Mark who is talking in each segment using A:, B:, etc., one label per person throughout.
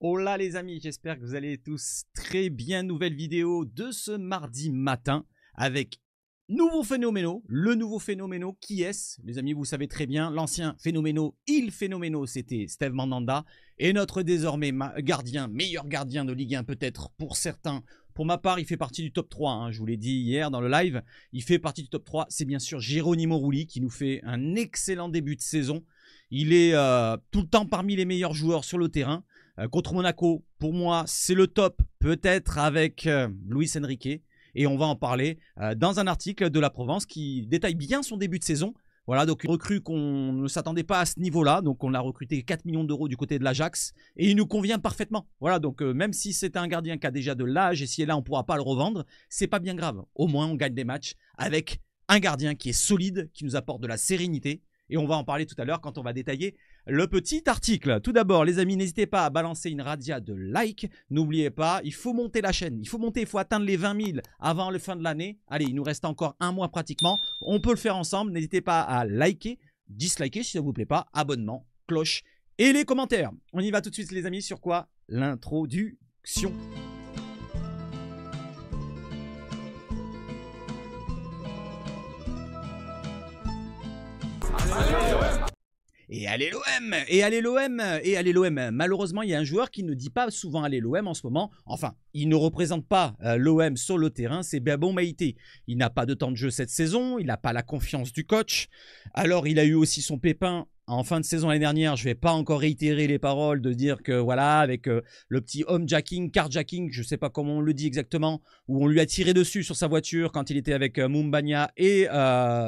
A: Hola les amis, j'espère que vous allez tous très bien. Nouvelle vidéo de ce mardi matin avec nouveau phénoméno. Le nouveau phénoméno, qui est-ce? Les amis, vous savez très bien, l'ancien phénoméno, c'était Steve Mandanda. Et notre désormais gardien, meilleur gardien de Ligue 1 peut-être pour certains. Pour ma part, il fait partie du top 3, hein, je vous l'ai dit hier dans le live. Il fait partie du top 3, c'est bien sûr Geronimo Rulli qui nous fait un excellent début de saison. Il est tout le temps parmi les meilleurs joueurs sur le terrain. Contre Monaco, pour moi, c'est le top, peut-être avec Luis Enrique. Et on va en parler dans un article de la Provence qui détaille bien son début de saison. Voilà, donc une recrue qu'on ne s'attendait pas à ce niveau-là. Donc on l'a recruté 4 millions d'euros du côté de l'Ajax. Et il nous convient parfaitement. Voilà, donc même si c'est un gardien qui a déjà de l'âge et si là on ne pourra pas le revendre, c'est pas bien grave. Au moins on gagne des matchs avec un gardien qui est solide, qui nous apporte de la sérénité. Et on va en parler tout à l'heure quand on va détailler le petit article. Tout d'abord, les amis, n'hésitez pas à balancer une radia de like. N'oubliez pas, il faut monter la chaîne. Il faut atteindre les 20 000 avant la fin de l'année. Allez, il nous reste encore un mois pratiquement. On peut le faire ensemble. N'hésitez pas à liker, disliker si ça ne vous plaît pas, abonnement, cloche et les commentaires. On y va tout de suite, les amis, sur quoi? L'introduction. Et allez l'OM! Et allez l'OM! Et allez l'OM! Malheureusement, il y a un joueur qui ne dit pas souvent allez l'OM en ce moment. Enfin, il ne représente pas l'OM sur le terrain, c'est Babo Meïté. Il n'a pas de temps de jeu cette saison, il n'a pas la confiance du coach. Alors, il a eu aussi son pépin en fin de saison l'année dernière. Je ne vais pas encore réitérer les paroles de dire que voilà, avec le petit homejacking, carjacking, je ne sais pas comment on le dit exactement, où on lui a tiré dessus sur sa voiture quand il était avec Mumbagna et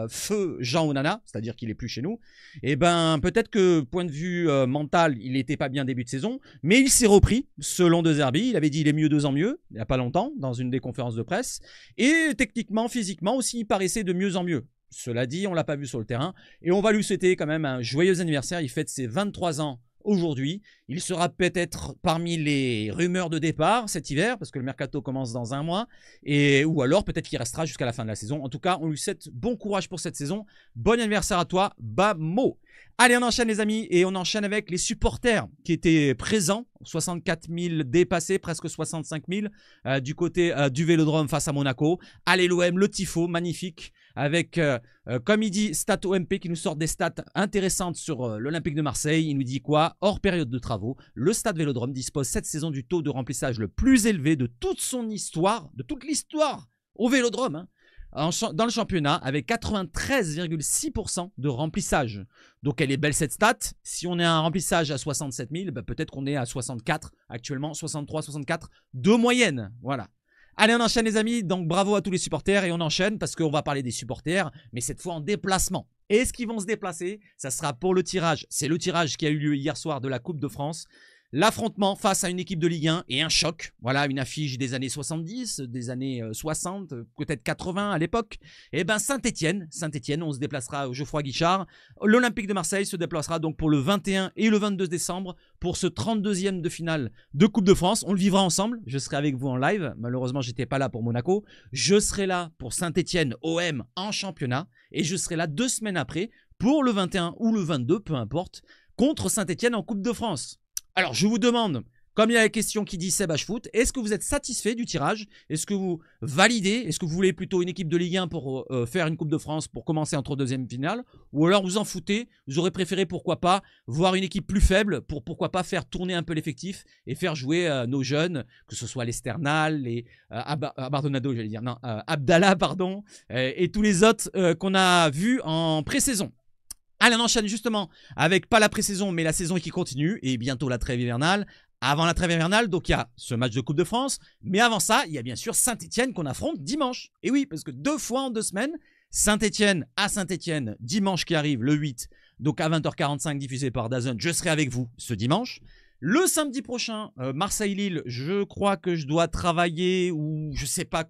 A: Feu Jean Onana, c'est-à-dire qu'il n'est plus chez nous. Et ben peut-être que point de vue mental, il n'était pas bien début de saison, mais il s'est repris selon De Zerbi. Il avait dit il est mieux 2 ans mieux, il n'y a pas longtemps, dans une des conférences de presse. Et techniquement, physiquement aussi, il paraissait de mieux en mieux. Cela dit, on ne l'a pas vu sur le terrain. Et on va lui souhaiter quand même un joyeux anniversaire. Il fête ses 23 ans aujourd'hui. Il sera peut-être parmi les rumeurs de départ cet hiver, parce que le mercato commence dans un mois. Ou alors peut-être qu'il restera jusqu'à la fin de la saison. En tout cas, on lui souhaite bon courage pour cette saison. Bon anniversaire à toi, Bamo. Allez, on enchaîne les amis, et on enchaîne avec les supporters qui étaient présents. 64 000 dépassés, presque 65 000 du côté du Vélodrome face à Monaco. Allez l'OM, le tifo, magnifique. Avec, comme il dit, Stat OMP qui nous sort des stats intéressantes sur l'Olympique de Marseille. Il nous dit quoi? Hors période de travaux, le Stade Vélodrome dispose cette saison du taux de remplissage le plus élevé de toute son histoire, de toute l'histoire au Vélodrome, hein. Dans le championnat avec 93,6% de remplissage. Donc elle est belle cette stat. Si on est à un remplissage à 67 000, bah peut-être qu'on est à 64 actuellement, 63, 64 de moyenne. Voilà. Allez, on enchaîne les amis. Donc bravo à tous les supporters et on enchaîne parce qu'on va parler des supporters, mais cette fois en déplacement. Est-ce qu'ils vont se déplacer? Ça sera pour le tirage. C'est le tirage qui a eu lieu hier soir de la Coupe de France. L'affrontement face à une équipe de Ligue 1 et un choc. Voilà, une affiche des années 70, des années 60, peut-être 80 à l'époque. Et bien Saint-Etienne, on se déplacera au Geoffroy Guichard. L'Olympique de Marseille se déplacera donc pour le 21 et le 22 décembre pour ce 32e de finale de Coupe de France. On le vivra ensemble. Je serai avec vous en live. Malheureusement, j'étais pas là pour Monaco. Je serai là pour Saint-Etienne OM en championnat. Et je serai là 2 semaines après pour le 21 ou le 22, peu importe, contre Saint-Etienne en Coupe de France. Alors, je vous demande, comme il y a la question qui dit Seb Foot, est-ce que vous êtes satisfait du tirage? Est-ce que vous validez? Est-ce que vous voulez plutôt une équipe de Ligue 1 pour faire une Coupe de France pour commencer entre deuxième finale? Ou alors vous en foutez? Vous aurez préféré, pourquoi pas, voir une équipe plus faible pour pourquoi pas faire tourner un peu l'effectif et faire jouer nos jeunes, que ce soit les Sternal, les Abardonado, j'allais dire, non, Abdallah, pardon, et tous les autres qu'on a vus en pré-saison. Allez, on enchaîne justement avec pas la pré-saison, mais la saison qui continue et bientôt la trêve hivernale. Avant la trêve hivernale, donc il y a ce match de Coupe de France. Mais avant ça, il y a bien sûr Saint-Etienne qu'on affronte dimanche. Et oui, parce que 2 fois en 2 semaines, Saint-Etienne à Saint-Etienne, dimanche qui arrive, le 8, donc à 20h45, diffusé par DAZN. Je serai avec vous ce dimanche. Le samedi prochain, Marseille-Lille, je crois que je dois travailler ou je sais pas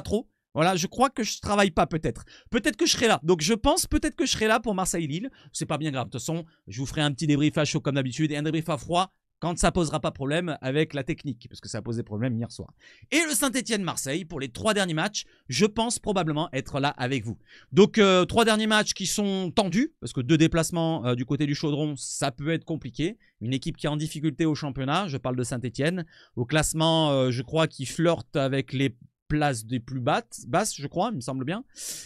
A: trop. Voilà, je crois que je ne travaille pas peut-être. Peut-être que je serai là. Donc je pense peut-être que je serai là pour Marseille-Lille. C'est pas bien grave. De toute façon, je vous ferai un petit débrief à chaud comme d'habitude et un débrief à froid quand ça posera pas problème avec la technique, parce que ça a posé problème hier soir. Et le Saint-Etienne-Marseille, pour les 3 derniers matchs, je pense probablement être là avec vous. Donc 3 derniers matchs qui sont tendus, parce que 2 déplacements du côté du Chaudron, ça peut être compliqué. Une équipe qui est en difficulté au championnat, je parle de Saint-Etienne. Au classement, je crois qu'il flirte avec les places des plus basses, je crois, il me semble bien.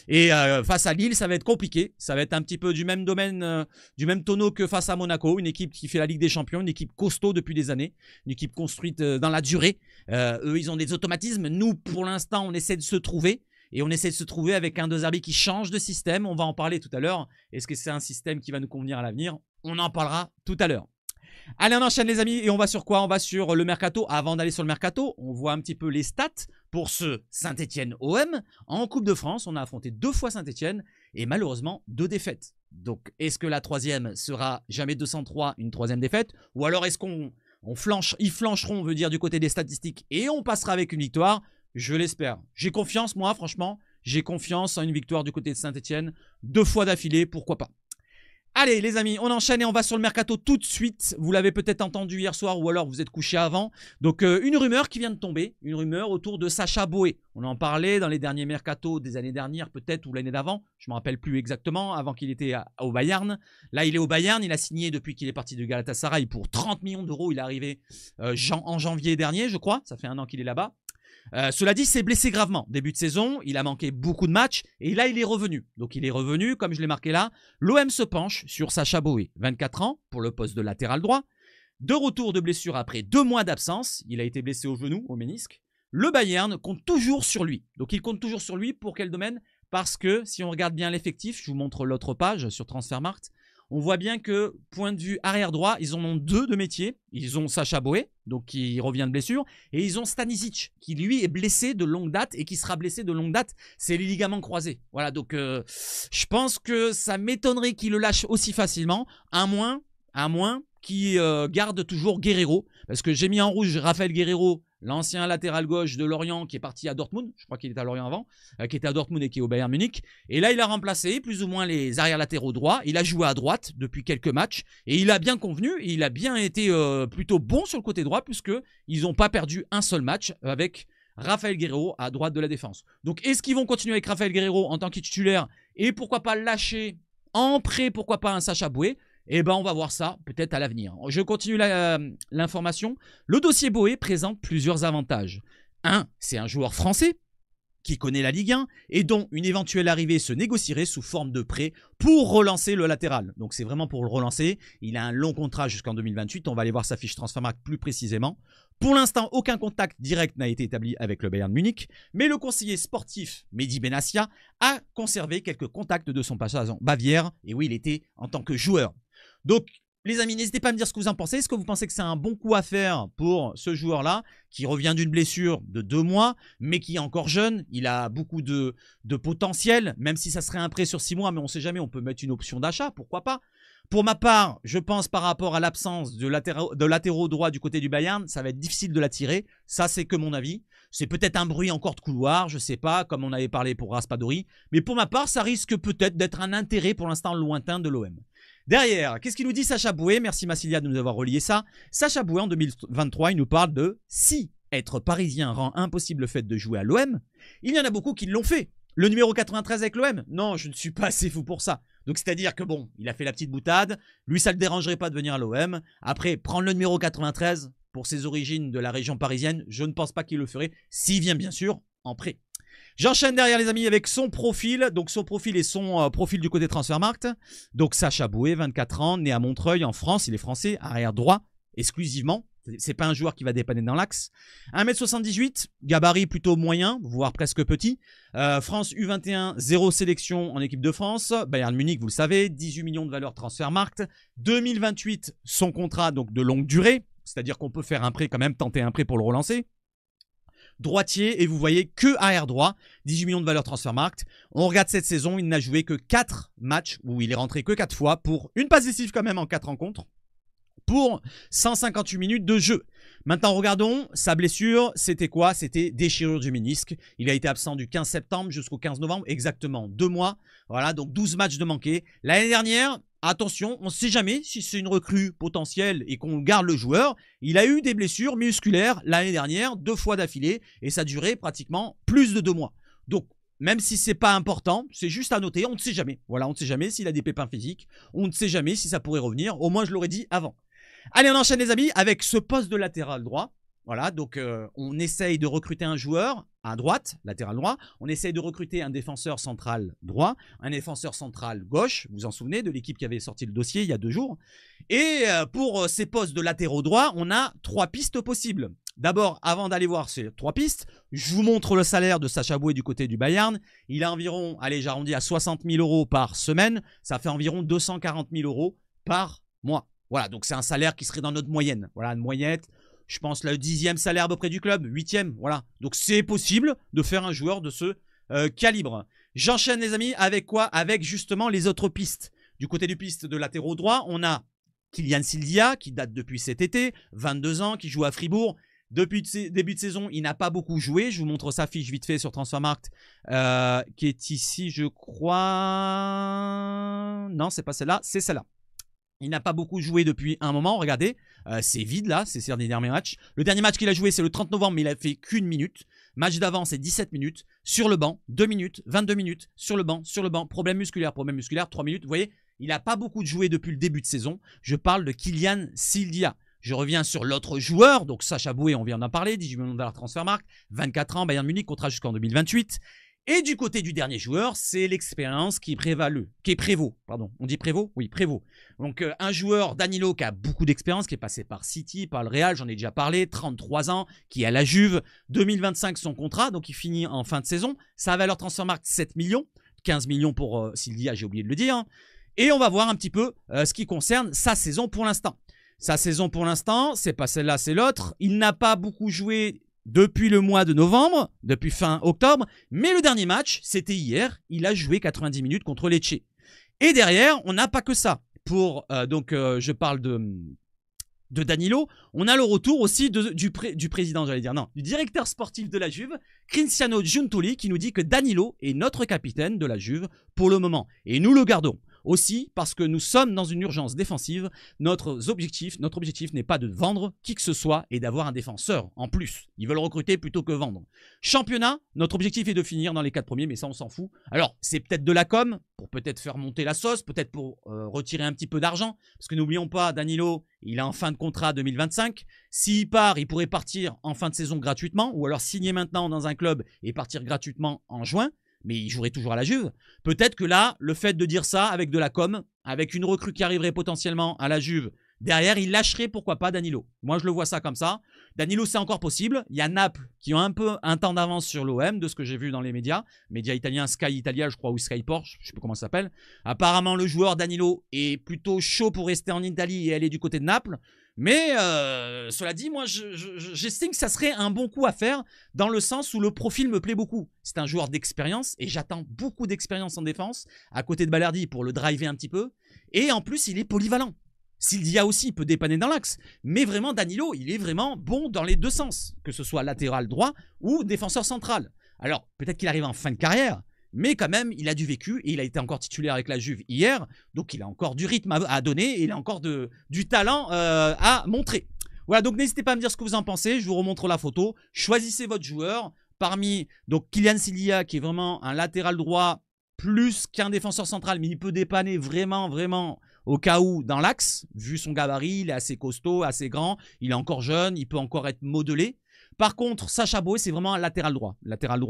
A: Et face à Lille, ça va être compliqué. Ça va être un petit peu du même domaine, du même tonneau que face à Monaco. Une équipe qui fait la Ligue des Champions, une équipe costaud depuis des années. Une équipe construite dans la durée. Eux, ils ont des automatismes. Nous, pour l'instant, on essaie de se trouver. Et on essaie de se trouver avec un De Zerbi qui change de système. On va en parler tout à l'heure. Est-ce que c'est un système qui va nous convenir à l'avenir? On en parlera tout à l'heure. Allez, on enchaîne les amis et on va sur quoi? On va sur le mercato. Avant d'aller sur le mercato, on voit un petit peu les stats pour ce Saint-Etienne-OM. En Coupe de France, on a affronté 2 fois Saint-Etienne et malheureusement 2 défaites. Donc, est-ce que la 3e sera jamais 203, une 3e défaite? Ou alors est-ce qu'on flanche, ils flancheront, on veut dire, du côté des statistiques et on passera avec une victoire? Je l'espère. J'ai confiance, moi, franchement. J'ai confiance en une victoire du côté de Saint-Etienne. 2 fois d'affilée, pourquoi pas? Allez les amis, on enchaîne et on va sur le mercato tout de suite. Vous l'avez peut-être entendu hier soir ou alors vous êtes couché avant. Donc une rumeur qui vient de tomber, une rumeur autour de Sacha Boey. On en parlait dans les derniers mercatos des années dernières peut-être ou l'année d'avant. Je ne me rappelle plus exactement, avant qu'il était au Bayern. Là il est au Bayern, il a signé depuis qu'il est parti de Galatasaray pour 30 millions d'euros. Il est arrivé en janvier dernier je crois, ça fait 1 an qu'il est là-bas. Cela dit, s'est blessé gravement. Début de saison, il a manqué beaucoup de matchs et là, il est revenu. Donc, il est revenu, comme je l'ai marqué là. L'OM se penche sur Sacha Boey, 24 ans, pour le poste de latéral droit. De retour de blessure après 2 mois d'absence. Il a été blessé au genou, au ménisque. Le Bayern compte toujours sur lui. Donc, il compte toujours sur lui pour quel domaine? Parce que si on regarde bien l'effectif, je vous montre l'autre page sur Transfermarkt. On voit bien que, point de vue arrière droit, ils en ont 2 de métier. Ils ont Sacha Boey, donc qui revient de blessure, et ils ont Stanisic, qui lui est blessé de longue date et qui sera blessé de longue date. C'est les ligaments croisés. Voilà, donc je pense que ça m'étonnerait qu'il le lâche aussi facilement, à moins qu'il garde toujours Guerreiro. Parce que j'ai mis en rouge Raphaël Guerreiro, l'ancien latéral gauche de Lorient qui est parti à Dortmund. Je crois qu'il était à Lorient avant, qui était à Dortmund et qui est au Bayern Munich. Et là, il a remplacé plus ou moins les arrières latéraux droits. Il a joué à droite depuis quelques matchs et il a bien convenu. Et il a bien été plutôt bon sur le côté droit puisqu'ils n'ont pas perdu un seul match avec Raphaël Guerreiro à droite de la défense. Donc, est-ce qu'ils vont continuer avec Raphaël Guerreiro en tant que titulaire et pourquoi pas lâcher en prêt, pourquoi pas un Sacha Boey? Eh ben, on va voir ça peut-être à l'avenir. Je continue l'information. Le dossier Boey présente plusieurs avantages. 1, c'est un joueur français qui connaît la Ligue 1 et dont une éventuelle arrivée se négocierait sous forme de prêt pour relancer le latéral. Donc c'est vraiment pour le relancer. Il a un long contrat jusqu'en 2028. On va aller voir sa fiche Transfermarkt plus précisément. Pour l'instant, aucun contact direct n'a été établi avec le Bayern Munich, mais le conseiller sportif Mehdi Benassia a conservé quelques contacts de son passage en Bavière. Et oui, il était en tant que joueur. Donc, les amis, n'hésitez pas à me dire ce que vous en pensez. Est-ce que vous pensez que c'est un bon coup à faire pour ce joueur-là, qui revient d'une blessure de 2 mois, mais qui est encore jeune? Il a beaucoup de potentiel, même si ça serait un prêt sur 6 mois, mais on ne sait jamais, on peut mettre une option d'achat, pourquoi pas? Pour ma part, je pense par rapport à l'absence de latéraux droits du côté du Bayern, ça va être difficile de l'attirer. Ça, c'est que mon avis. C'est peut-être un bruit encore de couloir, je ne sais pas, comme on avait parlé pour Raspadori. Mais pour ma part, ça risque peut-être d'être un intérêt pour l'instant lointain de l'OM. Derrière, qu'est-ce qu'il nous dit Sacha Boey? Merci Massilia de nous avoir relié ça. Sacha Boey en 2023, il nous parle de si être parisien rend impossible le fait de jouer à l'OM. Il y en a beaucoup qui l'ont fait. Le numéro 93 avec l'OM? Non, je ne suis pas assez fou pour ça. Donc c'est-à-dire que bon, il a fait la petite boutade. Lui, ça ne le dérangerait pas de venir à l'OM. Après, prendre le numéro 93 pour ses origines de la région parisienne, je ne pense pas qu'il le ferait. S'il vient bien sûr en prêt. J'enchaîne derrière les amis avec son profil. Donc son profil et son profil du côté Transfermarkt. Donc Sacha Boey, 24 ans, né à Montreuil en France. Il est français, arrière droit exclusivement. C'est pas un joueur qui va dépanner dans l'axe. 1m78, gabarit plutôt moyen, voire presque petit. France U21, 0 sélection en équipe de France. Bayern Munich, vous le savez, 18 millions de valeur Transfermarkt. 2028, son contrat donc de longue durée. C'est-à-dire qu'on peut faire un prêt quand même, tenter un prêt pour le relancer. Droitier, et vous voyez que arrière droit, 18 millions de valeur Transfermarkt. On regarde cette saison, il n'a joué que 4 matchs, où il est rentré que 4 fois, pour une passe décisive quand même en 4 rencontres, pour 158 minutes de jeu. Maintenant, regardons, sa blessure, c'était quoi? C'était déchirure du ménisque. Il a été absent du 15 septembre jusqu'au 15 novembre, exactement 2 mois. Voilà, donc 12 matchs de manqués. L'année dernière, attention, on ne sait jamais si c'est une recrue potentielle et qu'on garde le joueur. Il a eu des blessures musculaires l'année dernière, 2 fois d'affilée, et ça a duré pratiquement plus de 2 mois. Donc, même si c'est pas important, c'est juste à noter, on ne sait jamais. Voilà, on ne sait jamais s'il a des pépins physiques, on ne sait jamais si ça pourrait revenir. Au moins, je l'aurais dit avant. Allez, on enchaîne les amis avec ce poste de latéral droit. Voilà, donc on essaye de recruter un joueur à droite, latéral droit. On essaye de recruter un défenseur central droit, un défenseur central gauche. Vous vous en souvenez de l'équipe qui avait sorti le dossier il y a 2 jours. Et pour ces postes de latéraux droit, on a 3 pistes possibles. D'abord, avant d'aller voir ces 3 pistes, je vous montre le salaire de Sacha Boué du côté du Bayern. Il a environ, allez, j'arrondis à 60 000 € par semaine. Ça fait environ 240 000 € par mois. Voilà, donc c'est un salaire qui serait dans notre moyenne. Voilà, une moyenne. Je pense le 10e salaire à peu près du club, 8e, voilà. Donc c'est possible de faire un joueur de ce calibre. J'enchaîne les amis avec quoi? Avec justement les autres pistes. Du côté du piste de latéraux droit, on a Kylian Sildia qui date depuis cet été, 22 ans, qui joue à Fribourg. Depuis début de saison, il n'a pas beaucoup joué. Je vous montre sa fiche vite fait sur Transfermarkt, qui est ici, je crois. Non, c'est pas celle-là, c'est celle-là. Il n'a pas beaucoup joué depuis un moment, regardez, c'est vide là, c'est ses derniers matchs. Le dernier match qu'il a joué, c'est le 30 novembre, mais il a fait qu'une minute. Match d'avant, c'est 17 minutes. Sur le banc, 2 minutes, 22 minutes. Sur le banc, problème musculaire, 3 minutes. Vous voyez, il n'a pas beaucoup joué depuis le début de saison. Je parle de Kylian Sildia. Je reviens sur l'autre joueur, donc Sacha Boué, on vient d'en parler, 18 millions de $ Transfermarkt, 24 ans, Bayern Munich, contrat jusqu'en 2028. Et du côté du dernier joueur, c'est l'expérience qui prévaut. Pardon, on dit prévaut? Oui, prévaut. Donc un joueur, Danilo, qui a beaucoup d'expérience, qui est passé par City, par le Real, j'en ai déjà parlé, 33 ans, qui est à la Juve, 2025 son contrat, donc il finit en fin de saison. Sa valeur Transfermarkt, 7 millions, 15 millions pour Sildia, j'ai oublié de le dire. Et on va voir un petit peu ce qui concerne sa saison pour l'instant. Sa saison pour l'instant, c'est pas celle-là, c'est l'autre. Il n'a pas beaucoup joué depuis le mois de novembre, depuis fin octobre, mais le dernier match, c'était hier, il a joué 90 minutes contre Lecce. Et derrière, on n'a pas que ça. Je parle de Danilo, on a le retour aussi du président, du directeur sportif de la Juve, Cristiano Giuntoli, qui nous dit que Danilo est notre capitaine de la Juve pour le moment. Et nous le gardons. Aussi parce que nous sommes dans une urgence défensive, notre objectif n'est pas de vendre qui que ce soit et d'avoir un défenseur en plus. Ils veulent recruter plutôt que vendre. Championnat, notre objectif est de finir dans les 4 premiers, mais ça on s'en fout. Alors c'est peut-être de la com, pour peut-être faire monter la sauce, peut-être pour retirer un petit peu d'argent, parce que n'oublions pas, Danilo, il est en fin de contrat 2025. S'il part, il pourrait partir en fin de saison gratuitement, ou alors signer maintenant dans un club et partir gratuitement en juin. Mais il jouerait toujours à la Juve. Peut-être que là, le fait de dire ça avec de la com, avec une recrue qui arriverait potentiellement à la Juve, derrière, il lâcherait pourquoi pas Danilo. Moi, je le vois ça comme ça. Danilo, c'est encore possible. Il y a Naples qui ont un peu un temps d'avance sur l'OM, de ce que j'ai vu dans les médias italiens, Sky Italia, je crois, ou Sky Porsche, je ne sais plus comment ça s'appelle. Apparemment, le joueur Danilo est plutôt chaud pour rester en Italie et aller du côté de Naples. Mais cela dit, moi, j'estime que ça serait un bon coup à faire dans le sens où le profil me plaît beaucoup. C'est un joueur d'expérience et j'attends beaucoup d'expérience en défense à côté de Balerdi pour le driver un petit peu. Et en plus, il est polyvalent. Sildia aussi il peut dépanner dans l'axe. Mais vraiment, Danilo, il est vraiment bon dans les deux sens, que ce soit latéral droit ou défenseur central. Alors, peut-être qu'il arrive en fin de carrière, mais quand même, il a du vécu et il a été encore titulaire avec la Juve hier. Donc, il a encore du rythme à donner et il a encore du talent à montrer. Voilà, donc n'hésitez pas à me dire ce que vous en pensez. Je vous remontre la photo. Choisissez votre joueur. Parmi donc Kylian Sildia, qui est vraiment un latéral droit plus qu'un défenseur central, mais il peut dépanner vraiment au cas où dans l'axe. Vu son gabarit, il est assez costaud, assez grand. Il est encore jeune, il peut encore être modelé. Par contre, Sacha Boué, c'est vraiment un latéral droit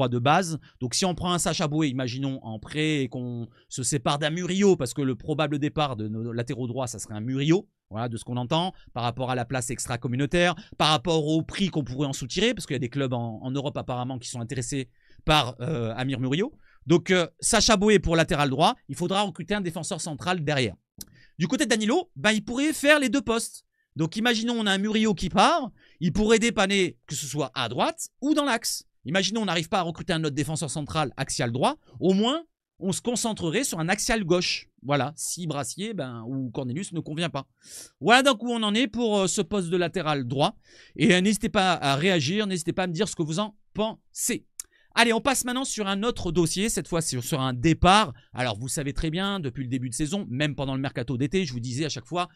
A: de base. Donc, si on prend un Sacha Boué, imaginons en prêt et qu'on se sépare d'un Murillo, parce que le probable départ de nos latéraux droits, ça serait un Murillo, voilà, de ce qu'on entend, par rapport à la place extra-communautaire, par rapport au prix qu'on pourrait en soutirer, parce qu'il y a des clubs en Europe apparemment qui sont intéressés par Amir Murillo. Donc, Sacha Boué pour latéral droit, il faudra recruter un défenseur central derrière. Du côté de Danilo, il pourrait faire les deux postes. Donc, imaginons on a un Murillo qui part, il pourrait dépanner que ce soit à droite ou dans l'axe. Imaginons on n'arrive pas à recruter un autre défenseur central axial droit, au moins on se concentrerait sur un axial gauche. Voilà, si Brassier ou Cornelius ne convient pas. Voilà donc où on en est pour ce poste de latéral droit. Et n'hésitez pas à réagir, n'hésitez pas à me dire ce que vous en pensez. Allez, on passe maintenant sur un autre dossier, cette fois sur un départ. Alors, vous savez très bien, depuis le début de saison, même pendant le mercato d'été, je vous disais à chaque fois,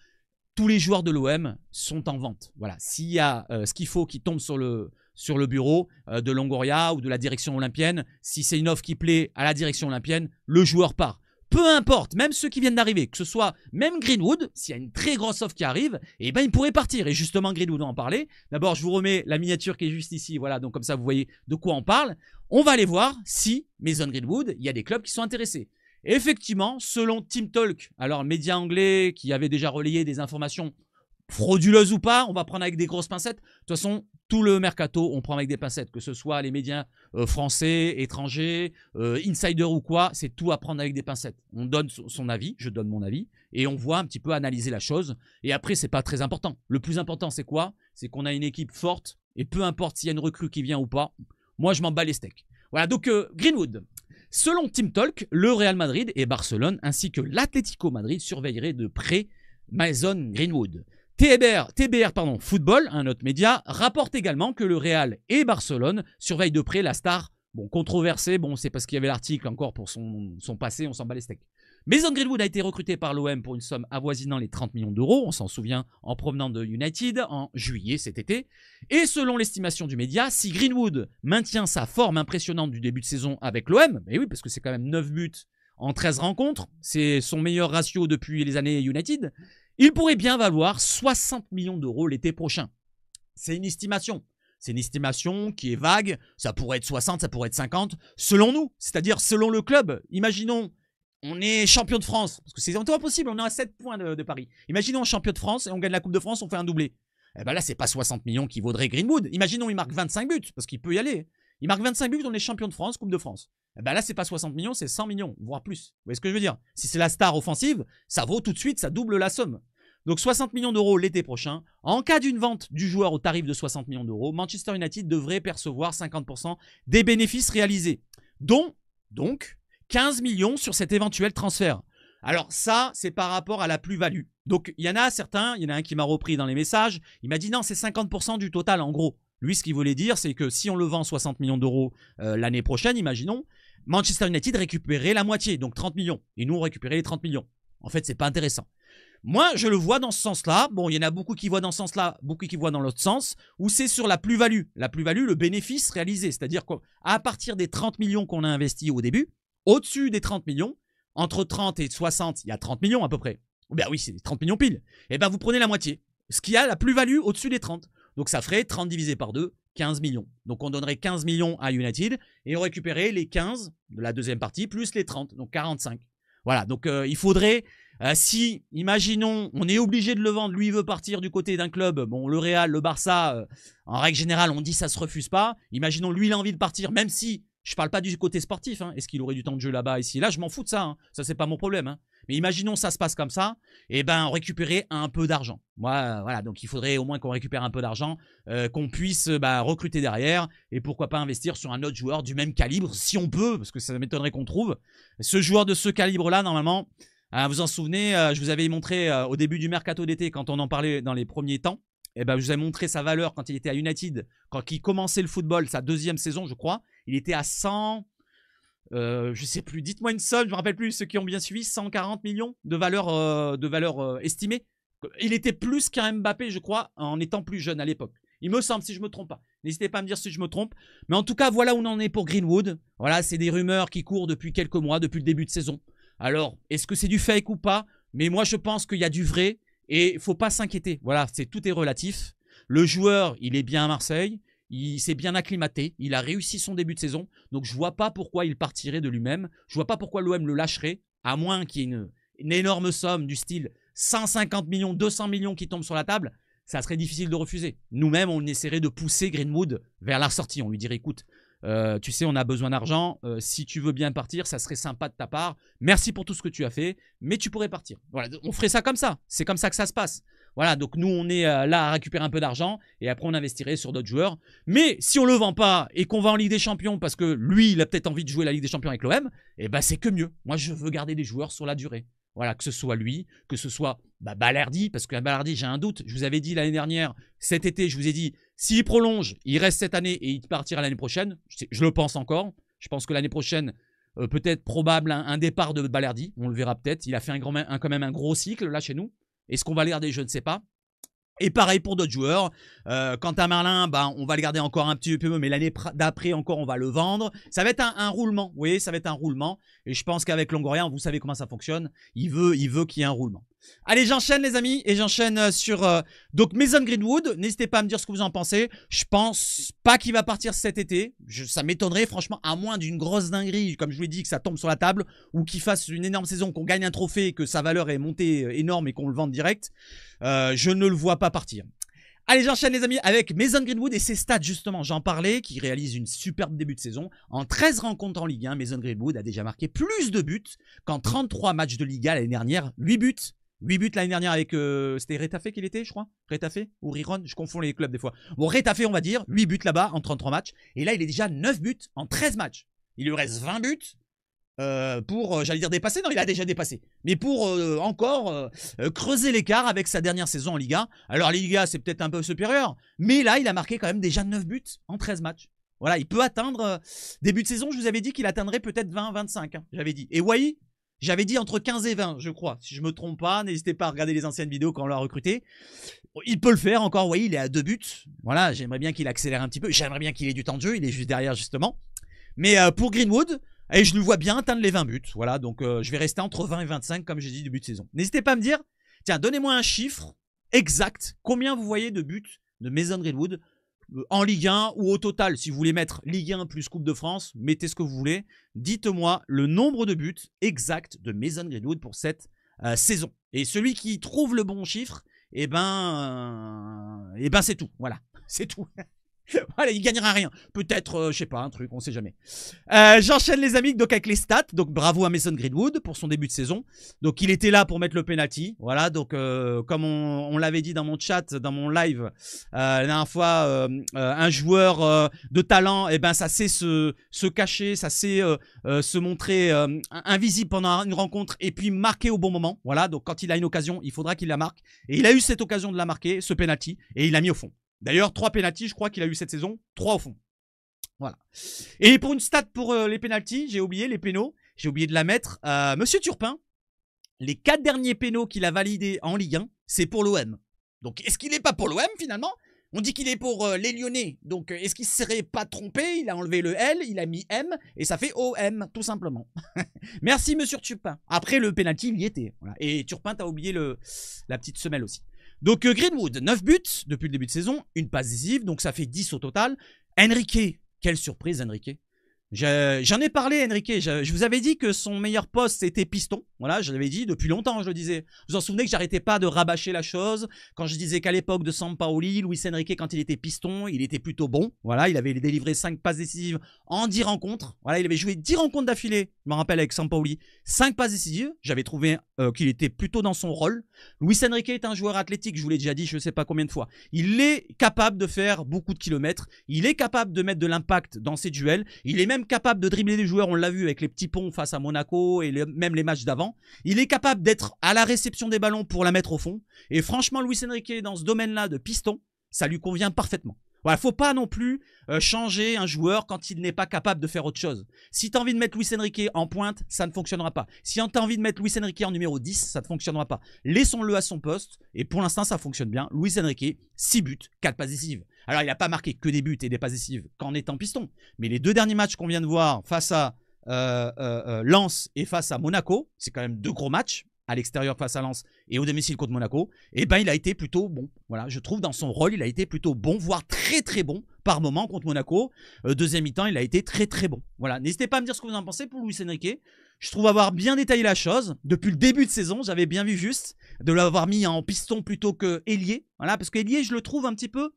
A: tous les joueurs de l'OM sont en vente. Voilà, s'il y a ce qu'il faut qui tombe sur le bureau de Longoria ou de la direction olympienne, si c'est une offre qui plaît à la direction olympienne, le joueur part. Peu importe, même ceux qui viennent d'arriver, que ce soit même Greenwood, s'il y a une très grosse offre qui arrive, eh ben il pourrait partir. Et justement, Greenwood en parlait. D'abord, je vous remets la miniature qui est juste ici. Voilà, donc comme ça, vous voyez de quoi on parle. On va aller voir si, Mason Greenwood, il y a des clubs qui sont intéressés. Et effectivement, selon Team Talk, alors média anglais qui avait déjà relayé des informations frauduleuses ou pas, on va prendre avec des grosses pincettes. De toute façon, tout le mercato, on prend avec des pincettes, que ce soit les médias français, étrangers, insiders ou quoi, c'est tout à prendre avec des pincettes. On donne son avis, je donne mon avis, et on voit un petit peu analyser la chose. Et après, c'est pas très important. Le plus important, c'est quoi? C'est qu'on a une équipe forte, et peu importe s'il y a une recrue qui vient ou pas, moi, je m'en bats les steaks. Voilà, donc Greenwood. Selon Team Talk, le Real Madrid et Barcelone, ainsi que l'Atlético Madrid, surveilleraient de près Mason Greenwood. TBR Football, un autre média, rapporte également que le Real et Barcelone surveillent de près la star, bon, controversée, bon, c'est parce qu'il y avait l'article encore pour son passé, on s'en bat les steaks. Mason Greenwood a été recruté par l'OM pour une somme avoisinant les 30 millions d'euros, on s'en souvient, en provenant de United en juillet cet été. Et selon l'estimation du média, si Greenwood maintient sa forme impressionnante du début de saison avec l'OM, et oui, parce que c'est quand même 9 buts en 13 rencontres, c'est son meilleur ratio depuis les années United, il pourrait bien valoir 60 millions d'euros l'été prochain. C'est une estimation. C'est une estimation qui est vague. Ça pourrait être 60, ça pourrait être 50, selon nous. C'est-à-dire selon le club. Imaginons, on est champion de France. Parce que c'est impossible, on est à 7 points de Paris. Imaginons champion de France et on gagne la Coupe de France, on fait un doublé. Eh ben là, c'est pas 60 millions qui vaudrait Greenwood. Imaginons, il marque 25 buts, parce qu'il peut y aller. Il marque 25 buts, on est champion de France, Coupe de France. Eh ben là, c'est pas 60 millions, c'est 100 millions, voire plus. Vous voyez ce que je veux dire? Si c'est la star offensive, ça vaut tout de suite, ça double la somme. Donc 60 millions d'euros l'été prochain. En cas d'une vente du joueur au tarif de 60 millions d'euros, Manchester United devrait percevoir 50% des bénéfices réalisés, dont donc 15 millions sur cet éventuel transfert. Alors ça, c'est par rapport à la plus-value. Donc il y en a certains, il y en a un qui m'a repris dans les messages, il m'a dit non, c'est 50% du total en gros. Lui, ce qu'il voulait dire, c'est que si on le vend 60 millions d'euros l'année prochaine, imaginons, Manchester United récupérait la moitié, donc 30 millions. Et nous, on récupérait les 30 millions. En fait, c'est pas intéressant. Moi, je le vois dans ce sens-là. Bon, il y en a beaucoup qui voient dans ce sens-là, beaucoup qui voient dans l'autre sens, où c'est sur la plus-value. La plus-value, le bénéfice réalisé. C'est-à-dire qu'à partir des 30 millions qu'on a investis au début, au-dessus des 30 millions, entre 30 et 60, il y a 30 millions à peu près. Ben oui, c'est 30 millions pile. Et ben vous prenez la moitié. Ce qui a la plus-value au-dessus des 30. Donc ça ferait 30 divisé par 2, 15 millions. Donc on donnerait 15 millions à United et on récupérait les 15 de la deuxième partie plus les 30, donc 45. Voilà, donc il faudrait, si, imaginons, on est obligé de le vendre, lui il veut partir du côté d'un club, bon le Real, le Barça, en règle générale on dit ça se refuse pas, imaginons lui il a envie de partir, même si, je parle pas du côté sportif, hein. Est-ce qu'il aurait du temps de jeu là-bas, ici, là, je m'en fous de ça, hein. Ça c'est pas mon problème, hein. Mais imaginons ça se passe comme ça, et ben récupérer un peu d'argent. Voilà, donc il faudrait au moins qu'on récupère un peu d'argent, qu'on puisse recruter derrière, et pourquoi pas investir sur un autre joueur du même calibre, si on peut, parce que ça m'étonnerait qu'on trouve. Ce joueur de ce calibre-là, normalement, vous en souvenez, je vous avais montré au début du mercato d'été, quand on en parlait dans les premiers temps, et ben, je vous ai montré sa valeur quand il était à United, quand il commençait le football, sa deuxième saison, je crois, il était à 100... je sais plus, dites-moi une somme, je me rappelle plus, ceux qui ont bien suivi, 140 millions de valeur estimée. Il était plus qu'un Mbappé, je crois, en étant plus jeune à l'époque. Il me semble, si je me trompe pas. N'hésitez pas à me dire si je me trompe. Mais en tout cas, voilà où on en est pour Greenwood. Voilà, c'est des rumeurs qui courent depuis quelques mois, depuis le début de saison. Alors, est-ce que c'est du fake ou pas? Mais moi, je pense qu'il y a du vrai et il ne faut pas s'inquiéter. Voilà, tout est relatif. Le joueur, il est bien à Marseille. Il s'est bien acclimaté, il a réussi son début de saison, donc je ne vois pas pourquoi il partirait de lui-même, je ne vois pas pourquoi l'OM le lâcherait, à moins qu'il y ait une énorme somme du style 150 millions, 200 millions qui tombent sur la table, ça serait difficile de refuser. Nous-mêmes, on essaierait de pousser Greenwood vers la sortie, on lui dirait écoute, tu sais, on a besoin d'argent, si tu veux bien partir, ça serait sympa de ta part, merci pour tout ce que tu as fait, mais tu pourrais partir. Voilà, on ferait ça comme ça, c'est comme ça que ça se passe. Voilà, donc nous, on est là à récupérer un peu d'argent et après, on investirait sur d'autres joueurs. Mais si on ne le vend pas et qu'on va en Ligue des Champions parce que lui, il a peut-être envie de jouer la Ligue des Champions avec l'OM, eh ben, c'est que mieux. Moi, je veux garder des joueurs sur la durée. Voilà, que ce soit lui, que ce soit Balerdi, parce que Balerdi, j'ai un doute. Je vous avais dit l'année dernière, cet été, je vous ai dit, S'il prolonge, il reste cette année et il partira l'année prochaine. Je le pense encore. Je pense que l'année prochaine, peut-être probable un départ de Balerdi. On le verra peut-être. Il a fait quand même un gros cycle là chez nous. Est-ce qu'on va le garder? Je ne sais pas. Et pareil pour d'autres joueurs. Quant à Merlin, on va le garder encore un petit peu, mais l'année d'après encore, on va le vendre. Ça va être un roulement. Vous voyez, ça va être un roulement. Et je pense qu'avec Longoria, vous savez comment ça fonctionne. Il veut qu'il y ait un roulement. Allez, j'enchaîne les amis, et j'enchaîne sur donc Mason Greenwood. N'hésitez pas à me dire ce que vous en pensez. Je pense pas qu'il va partir cet été. Ça m'étonnerait franchement, à moins d'une grosse dinguerie, comme je vous l'ai dit, que ça tombe sur la table, ou qu'il fasse une énorme saison, qu'on gagne un trophée, et que sa valeur est montée énorme et qu'on le vende direct. Je ne le vois pas partir. Allez, j'enchaîne les amis avec Mason Greenwood et ses stats justement, j'en parlais, qui réalise une superbe début de saison. En 13 rencontres en Ligue 1, Mason Greenwood a déjà marqué plus de buts qu'en 33 matchs de Liga l'année dernière. 8 buts. 8 buts l'année dernière avec... c'était Retafe qu'il était, je crois. Retafe ou Riron, je confonds les clubs des fois. Bon, Retafe, on va dire. 8 buts là-bas en 33 matchs. Et là, il est déjà 9 buts en 13 matchs. Il lui reste 20 buts pour, j'allais dire dépasser. Non, il a déjà dépassé. Mais pour encore creuser l'écart avec sa dernière saison en Liga. Alors, la Liga, c'est peut-être un peu supérieur. Mais là, il a marqué quand même déjà 9 buts en 13 matchs. Voilà, il peut atteindre... début de saison, je vous avais dit qu'il atteindrait peut-être 20-25. Hein, j'avais dit. Et Wai, j'avais dit entre 15 et 20, je crois. Si je ne me trompe pas, n'hésitez pas à regarder les anciennes vidéos quand on l'a recruté. Il peut le faire encore, oui, il est à 2 buts. Voilà, j'aimerais bien qu'il accélère un petit peu. J'aimerais bien qu'il ait du temps de jeu, il est juste derrière justement. Mais pour Greenwood, et je le vois bien atteindre les 20 buts. Voilà, donc je vais rester entre 20 et 25 comme j'ai dit début de saison. N'hésitez pas à me dire, tiens, donnez-moi un chiffre exact. Combien vous voyez de buts de Mason Greenwood en Ligue 1 ou au total, si vous voulez mettre Ligue 1 plus Coupe de France, mettez ce que vous voulez. Dites-moi le nombre de buts exact de Mason Greenwood pour cette saison. Et celui qui trouve le bon chiffre, eh ben c'est tout. Voilà, c'est tout. Voilà, il gagnera rien. Peut-être, je sais pas, un truc, on sait jamais. J'enchaîne les amis donc avec les stats. Donc bravo à Mason Greenwood pour son début de saison. Donc il était là pour mettre le penalty. Voilà, donc comme on l'avait dit dans mon chat, dans mon live la dernière fois, un joueur de talent, eh ben ça sait se cacher, ça sait se montrer invisible pendant une rencontre et puis marquer au bon moment. Voilà, donc quand il a une occasion, il faudra qu'il la marque. Et il a eu cette occasion de la marquer, ce penalty, et il l'a mis au fond. D'ailleurs, 3 pénaltys, je crois qu'il a eu cette saison. 3 au fond. Voilà. Et pour une stat pour les pénaltys, j'ai oublié les pénaux. J'ai oublié de la mettre. Monsieur Turpin, les 4 derniers pénaux qu'il a validés en Ligue 1, c'est pour l'OM. Donc, est-ce qu'il n'est pas pour l'OM finalement? On dit qu'il est pour les Lyonnais. Donc, est-ce qu'il ne serait pas trompé? Il a enlevé le L, il a mis M, et ça fait OM, tout simplement. Merci, monsieur Turpin. Après, le pénalty, il y était. Voilà. Et Turpin, t'as oublié la petite semelle aussi. Donc Greenwood, 9 buts depuis le début de saison, une passe décisive, donc ça fait 10 au total. Enrique, quelle surprise Enrique. J'en ai parlé Enrique, je vous avais dit que son meilleur poste était piston. Voilà, je l'avais dit depuis longtemps, je le disais. Vous vous en souvenez que j'arrêtais pas de rabâcher la chose. Quand je disais qu'à l'époque de Sampaoli, Luis Enrique, quand il était piston, il était plutôt bon. Voilà, il avait délivré 5 passes décisives en 10 rencontres. Voilà, il avait joué 10 rencontres d'affilée, je me rappelle avec Sampaoli. 5 passes décisives, j'avais trouvé qu'il était plutôt dans son rôle. Luis Enrique est un joueur athlétique, je vous l'ai déjà dit je ne sais pas combien de fois. Il est capable de faire beaucoup de kilomètres. Il est capable de mettre de l'impact dans ses duels. Il est même capable de dribbler des joueurs, on l'a vu avec les petits ponts face à Monaco et même les matchs d'avant. Il est capable d'être à la réception des ballons pour la mettre au fond. Et franchement, Luis Enrique, dans ce domaine-là de piston, ça lui convient parfaitement. Voilà, faut pas non plus changer un joueur quand il n'est pas capable de faire autre chose. Si tu as envie de mettre Luis Enrique en pointe, ça ne fonctionnera pas. Si tu as envie de mettre Luis Enrique en numéro 10, ça ne fonctionnera pas. Laissons-le à son poste. Et pour l'instant, ça fonctionne bien. Luis Enrique, 6 buts, 4 passes décisives. Alors, il n'a pas marqué que des buts et des passes décisives qu'en étant piston. Mais les 2 derniers matchs qu'on vient de voir face à Lens et face à Monaco, c'est quand même 2 gros matchs. À l'extérieur face à Lens et au domicile contre Monaco, et ben il a été plutôt bon. Voilà, je trouve dans son rôle, il a été plutôt bon, voire très très bon par moment contre Monaco. Deuxième mi-temps, il a été très très bon. Voilà, n'hésitez pas à me dire ce que vous en pensez pour Luis Enrique. Je trouve avoir bien détaillé la chose. Depuis le début de saison, j'avais bien vu juste de l'avoir mis en piston plutôt que ailier. Voilà, parce que ailier, je le trouve un petit peu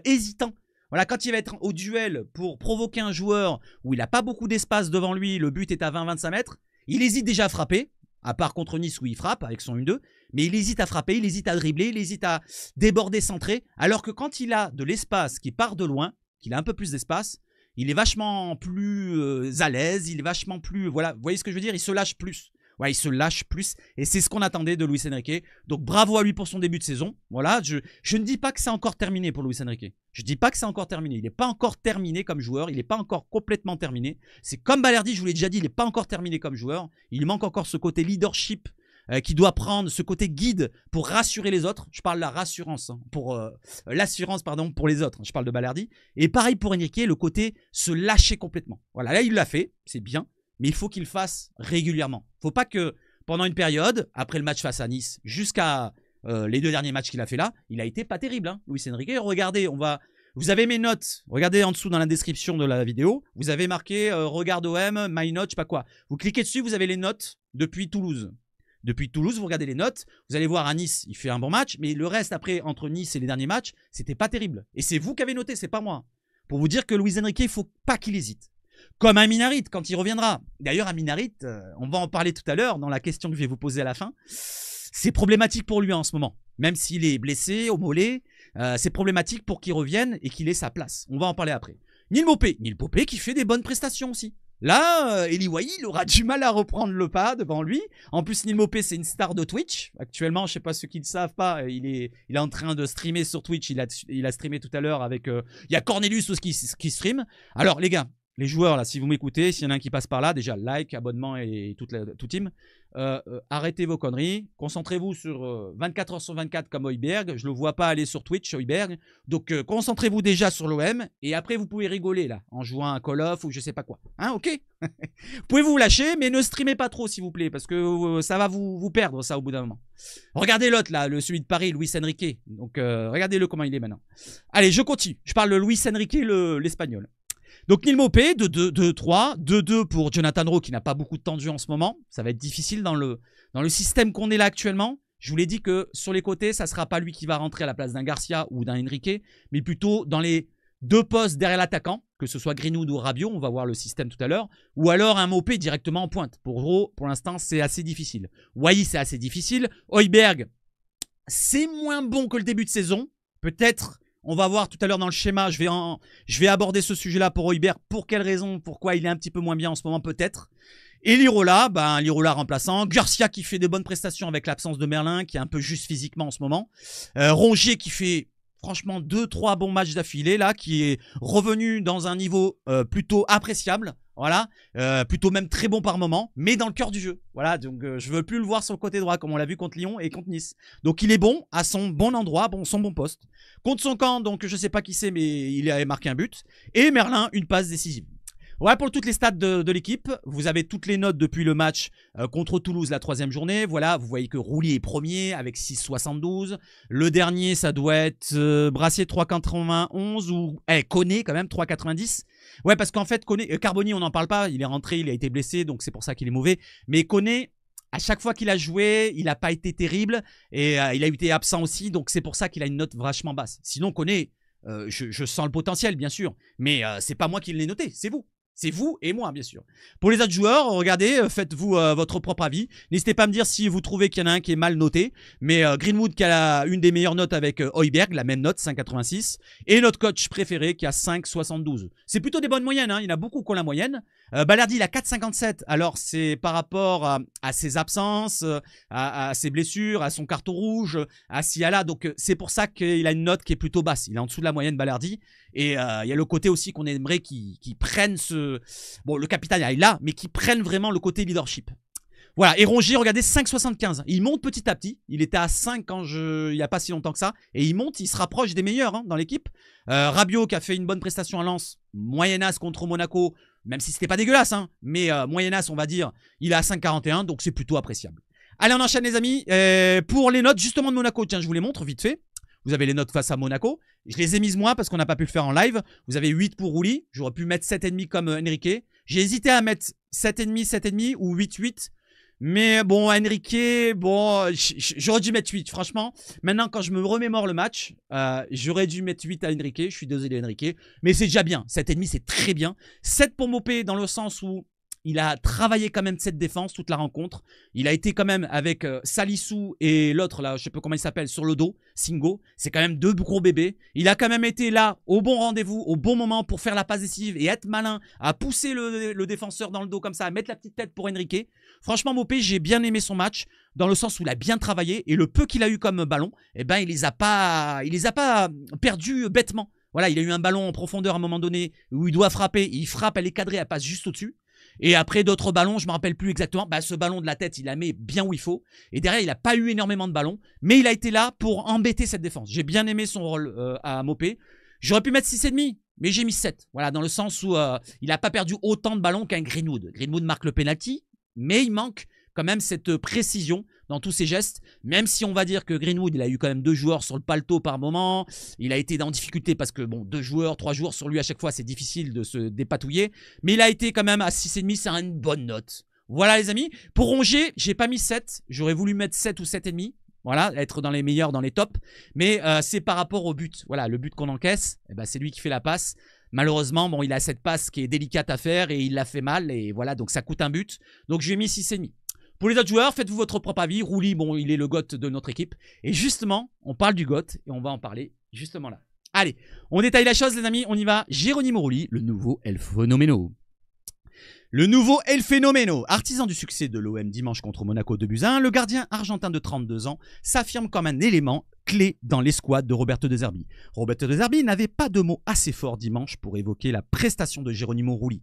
A: hésitant. Voilà, quand il va être au duel pour provoquer un joueur où il n'a pas beaucoup d'espace devant lui, le but est à 20-25 mètres, il hésite déjà à frapper. À part contre Nice où il frappe avec son 1-2. Mais il hésite à frapper, il hésite à dribbler, il hésite à déborder, centrer. Alors que quand il a de l'espace qui part de loin, qu'il a un peu plus d'espace, il est vachement plus à l'aise, il est vachement plus... Voilà, vous voyez ce que je veux dire? Il se lâche plus. Ouais, il se lâche plus. Et c'est ce qu'on attendait de Luis Enrique. Donc bravo à lui pour son début de saison. Voilà, je ne dis pas que c'est encore terminé pour Luis Enrique. Je ne dis pas que c'est encore terminé. Il n'est pas encore terminé comme joueur. Il n'est pas encore complètement terminé. C'est comme Balerdi, je vous l'ai déjà dit, il n'est pas encore terminé comme joueur. Il manque encore ce côté leadership qui doit prendre, ce côté guide pour rassurer les autres. Je parle de la rassurance, hein, pour l'assurance, pardon, pour les autres. Je parle de Balerdi. Et pareil pour Enrique, le côté se lâcher complètement. Voilà, là, il l'a fait. C'est bien. Mais il faut qu'il le fasse régulièrement. Il ne faut pas que pendant une période, après le match face à Nice, jusqu'à les 2 derniers matchs qu'il a fait là, il a été pas terrible, hein, Luis Enrique. Regardez, vous avez mes notes. Regardez en dessous dans la description de la vidéo. Vous avez marqué regarde OM, my note, je sais pas quoi. Vous cliquez dessus, vous avez les notes depuis Toulouse. Depuis Toulouse, vous regardez les notes. Vous allez voir à Nice, il fait un bon match. Mais le reste après, entre Nice et les derniers matchs, c'était pas terrible. Et c'est vous qui avez noté, c'est pas moi. Pour vous dire que Luis Enrique, il faut pas qu'il hésite. Comme Aminarit quand il reviendra. D'ailleurs, Aminarit, on va en parler tout à l'heure dans la question que je vais vous poser à la fin. C'est problématique pour lui en ce moment. Même s'il est blessé au mollet, c'est problématique pour qu'il revienne et qu'il ait sa place. On va en parler après. Neil Maupay qui fait des bonnes prestations aussi. Là, Eli Wahi, il aura du mal à reprendre le pas devant lui. En plus, Neil Maupay, c'est une star de Twitch. Actuellement, je ne sais pas ceux qui ne le savent pas, il est en train de streamer sur Twitch. Il a streamé tout à l'heure avec... il y a Cornelius aussi qui stream. Alors, les gars, les joueurs, là, si vous m'écoutez, s'il y en a un qui passe par là, déjà, like, abonnement et tout team. Arrêtez vos conneries. Concentrez-vous sur 24 heures sur 24 comme Højbjerg. Je ne le vois pas aller sur Twitch, Højbjerg. Donc, concentrez-vous déjà sur l'OM. Et après, vous pouvez rigoler, là, en jouant à Call of ou je sais pas quoi. Hein, ok. Vous pouvez vous lâcher, mais ne streamez pas trop, s'il vous plaît, parce que ça va vous perdre, ça, au bout d'un moment. Regardez l'autre, là, celui de Paris, Luis Enrique. Donc, regardez-le comment il est maintenant. Allez, je continue. Je parle de Luis Enrique, l'Espagnol. Donc Neil Maupay, 2-2-3, 2-2 pour Jonathan Rowe qui n'a pas beaucoup de temps de jeu en ce moment. Ça va être difficile dans le système qu'on est là actuellement. Je vous l'ai dit que sur les côtés, ça ne sera pas lui qui va rentrer à la place d'un Garcia ou d'un Enrique, mais plutôt dans les 2 postes derrière l'attaquant, que ce soit Greenwood ou Rabiot, on va voir le système tout à l'heure, ou alors un Maupay directement en pointe. Pour Rowe, pour l'instant, c'est assez difficile. Wahi, c'est assez difficile. Højbjerg, c'est moins bon que le début de saison. Peut-être... On va voir tout à l'heure dans le schéma, je vais aborder ce sujet-là pour Højbjerg. Pour quelle raison, pourquoi il est un petit peu moins bien en ce moment peut-être. Et Lirola, Lirola remplaçant. Garcia qui fait de bonnes prestations avec l'absence de Merlin, qui est un peu juste physiquement en ce moment. Rongier qui fait franchement 2-3 bons matchs d'affilée là, qui est revenu dans un niveau plutôt appréciable. Voilà, plutôt même très bon par moment, mais dans le cœur du jeu. Voilà, donc je veux plus le voir sur le côté droit comme on l'a vu contre Lyon et contre Nice. Donc il est bon à son bon endroit, son bon poste. Contre son camp, donc je sais pas qui c'est, mais il avait marqué un but. Et Merlin, une passe décisive. Voilà pour toutes les stats de l'équipe. Vous avez toutes les notes depuis le match contre Toulouse, la 3e journée. Voilà, vous voyez que Roulier est premier avec 6,72. Le dernier, ça doit être Brassier 3,91 ou Koné quand même 3,90. Ouais, parce qu'en fait, Koné, Carboni, on n'en parle pas. Il est rentré, il a été blessé, donc c'est pour ça qu'il est mauvais. Mais Koné, à chaque fois qu'il a joué, il n'a pas été terrible. Et il a été absent aussi, donc c'est pour ça qu'il a une note vachement basse. Sinon, Koné, je sens le potentiel, bien sûr. Mais c'est pas moi qui l'ai noté, c'est vous. C'est vous et moi, bien sûr. Pour les autres joueurs, regardez, faites-vous votre propre avis. N'hésitez pas à me dire si vous trouvez qu'il y en a un qui est mal noté. Mais Greenwood qui a une des meilleures notes avec Højbjerg, la même note, 5,86. Et notre coach préféré qui a 5,72. C'est plutôt des bonnes moyennes, hein. Il y en a beaucoup qui ont la moyenne. Balerdi, il a 4,57. Alors, c'est par rapport à ses absences, à ses blessures, à son carton rouge, à Siala. Donc, c'est pour ça qu'il a une note qui est plutôt basse. Il est en dessous de la moyenne, Balerdi. Et il y a le côté aussi qu'on aimerait qu'il prenne ce... Bon, le capitaine il est là, mais qu'il prenne vraiment le côté leadership. Voilà, et Rongier, regardez, 5,75. Il monte petit à petit. Il était à 5 il n'y a pas si longtemps que ça. Et il monte, il se rapproche des meilleurs dans l'équipe. Rabiot qui a fait une bonne prestation à Lens. Moyennas contre Monaco, même si c'était pas dégueulasse. Mais Moyennas, on va dire, il est à 5,41, donc c'est plutôt appréciable. Allez, on enchaîne les amis. Pour les notes justement de Monaco, tiens, je vous les montre vite fait. Vous avez les notes face à Monaco. Je les ai mises moi parce qu'on n'a pas pu le faire en live. Vous avez 8 pour Rouli. J'aurais pu mettre 7,5 comme Enrique. J'ai hésité à mettre 7,5, 7,5 ou 8, 8. Mais bon, Enrique, bon, j'aurais dû mettre 8, franchement. Maintenant, quand je me remémore le match, j'aurais dû mettre 8 à Enrique. Je suis désolé, Enrique. Mais c'est déjà bien. 7,5, c'est très bien. 7 pour Maupay dans le sens où il a travaillé quand même cette défense toute la rencontre. Il a été quand même avec Salissou et l'autre là, je sais pas comment il s'appelle, sur le dos, Singo. C'est quand même 2 gros bébés. Il a quand même été là au bon rendez-vous, au bon moment pour faire la passe décisive et être malin, à pousser le défenseur dans le dos comme ça, à mettre la petite tête pour Enrique. Franchement, Mopé, j'ai bien aimé son match dans le sens où il a bien travaillé et le peu qu'il a eu comme ballon, eh ben il les a pas perdus bêtement. Voilà, il a eu un ballon en profondeur à un moment donné où il doit frapper, il frappe, elle est cadrée, elle passe juste au-dessus. Et après d'autres ballons, je me rappelle plus exactement, ce ballon de la tête, il la met bien où il faut. Et derrière, il n'a pas eu énormément de ballons, mais il a été là pour embêter cette défense. J'ai bien aimé son rôle à Mopé. J'aurais pu mettre 6,5, mais j'ai mis 7. Voilà, dans le sens où il n'a pas perdu autant de ballons qu'un Greenwood. Greenwood marque le penalty, mais il manque quand même cette précision dans tous ses gestes, même si on va dire que Greenwood, il a eu quand même 2 joueurs sur le paletot par moment, il a été en difficulté parce que bon, 2 joueurs, 3 joueurs sur lui à chaque fois, c'est difficile de se dépatouiller, mais il a été quand même à 6,5, c'est une bonne note. Voilà les amis, pour Rongier, j'ai pas mis 7, j'aurais voulu mettre 7 ou 7,5, voilà, être dans les meilleurs, dans les tops, mais c'est par rapport au but, voilà, le but qu'on encaisse, eh ben, c'est lui qui fait la passe. Malheureusement, bon, il a cette passe qui est délicate à faire et il l'a fait mal, et voilà, donc ça coûte un but, donc je lui ai mis 6,5. Pour les autres joueurs, faites-vous votre propre avis. Rouli, bon, il est le GOAT de notre équipe. Et justement, on parle du GOAT et on va en parler justement là. Allez, on détaille la chose les amis, on y va. Geronimo Rouli, le nouveau El Fenomeno. Le nouveau El Fenomeno, artisan du succès de l'OM dimanche contre Monaco 2-1, le gardien argentin de 32 ans s'affirme comme un élément clé dans l'escouade de Roberto De Zerbi. Roberto De Zerbi n'avait pas de mots assez forts dimanche pour évoquer la prestation de Geronimo Rouli.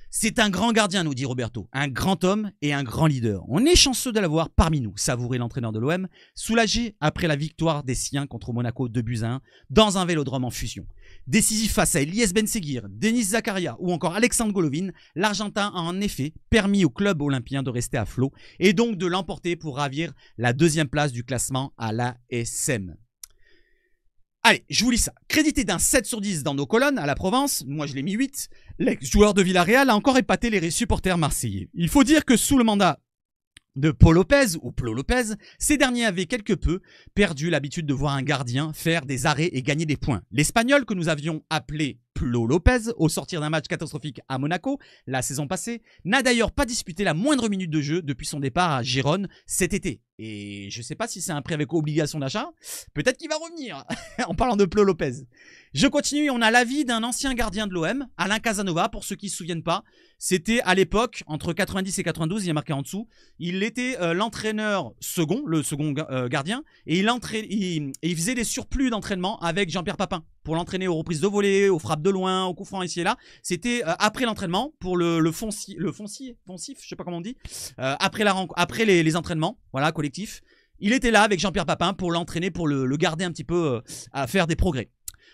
A: C'est un grand gardien, nous dit Roberto, un grand homme et un grand leader. On est chanceux de l'avoir parmi nous, savourait l'entraîneur de l'OM, soulagé après la victoire des siens contre Monaco 2-1 dans un vélodrome en fusion. Décisif face à Elias Benseguir, Denis Zakaria ou encore Alexandre Golovin, l'Argentin a en effet permis au club olympien de rester à flot et donc de l'emporter pour ravir la 2e place du classement à l'ASM. Allez, je vous lis ça. Crédité d'un 7 sur 10 dans nos colonnes à la Provence, moi je l'ai mis 8, l'ex-joueur de Villarreal a encore épaté les supporters marseillais. Il faut dire que sous le mandat de Paul Lopez, ou Plo Lopez, ces derniers avaient quelque peu perdu l'habitude de voir un gardien faire des arrêts et gagner des points. L'Espagnol que nous avions appelé Plo Lopez, au sortir d'un match catastrophique à Monaco, la saison passée, n'a d'ailleurs pas disputé la moindre minute de jeu depuis son départ à Gérone cet été. Et je ne sais pas si c'est un prêt avec obligation d'achat, peut-être qu'il va revenir, en parlant de Plo Lopez. Je continue, on a l'avis d'un ancien gardien de l'OM, Alain Casanova, pour ceux qui ne se souviennent pas. C'était à l'époque, entre 90 et 92, il y a marqué en dessous, il était l'entraîneur second, le second gardien, et il faisait des surplus d'entraînement avec Jean-Pierre Papin, pour l'entraîner aux reprises de volée, aux frappes de loin, aux coups francs ici et là. C'était après l'entraînement, pour le foncif, je sais pas comment on dit, après les entraînements, voilà, collectifs. Il était là avec Jean-Pierre Papin pour l'entraîner, pour le garder un petit peu à faire des progrès.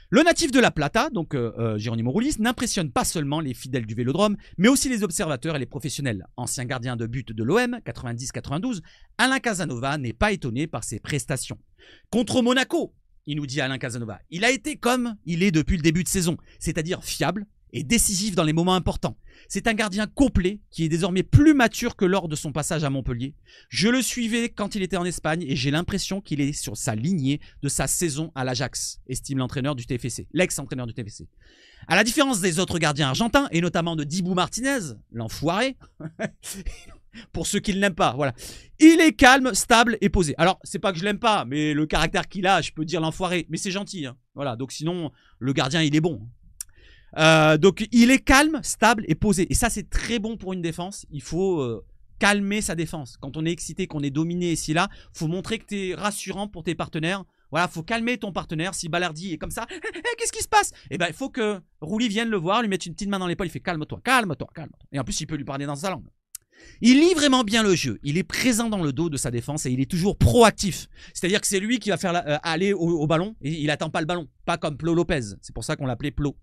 A: Le natif de La Plata, donc Geronimo Rouli, n'impressionne pas seulement les fidèles du Vélodrome, mais aussi les observateurs et les professionnels. Ancien gardien de but de l'OM, 90-92, Alain Casanova n'est pas étonné par ses prestations. Contre Monaco, il nous dit Alain Casanova, il a été comme il est depuis le début de saison, c'est-à-dire fiable et décisif dans les moments importants. C'est un gardien complet qui est désormais plus mature que lors de son passage à Montpellier. Je le suivais quand il était en Espagne et j'ai l'impression qu'il est sur sa lignée de sa saison à l'Ajax, estime l'entraîneur du TFC, l'ex-entraîneur du TFC. À la différence des autres gardiens argentins, et notamment de Dibou Martinez, l'enfoiré, pour ceux qui ne l'aiment pas, voilà. Il est calme, stable et posé. Alors, c'est pas que je l'aime pas, mais le caractère qu'il a, je peux dire l'enfoiré, mais c'est gentil, hein. Voilà, donc sinon, le gardien, il est bon. Donc il est calme, stable et posé. Et ça c'est très bon pour une défense. Il faut calmer sa défense. Quand on est excité, qu'on est dominé ici là, faut montrer que tu es rassurant pour tes partenaires. Voilà, faut calmer ton partenaire. Si Balardi est comme ça, qu'est-ce qui se passe? Eh ben il faut que Rouli vienne le voir, lui mettre une petite main dans l'épaule. Il fait calme-toi, calme-toi, calme-toi. Et en plus il peut lui parler dans sa langue. Il lit vraiment bien le jeu, il est présent dans le dos de sa défense et il est toujours proactif. C'est-à-dire que c'est lui qui va faire aller au ballon et il attend pas le ballon. Pas comme Plo Lopez, c'est pour ça qu'on l'appelait Plo.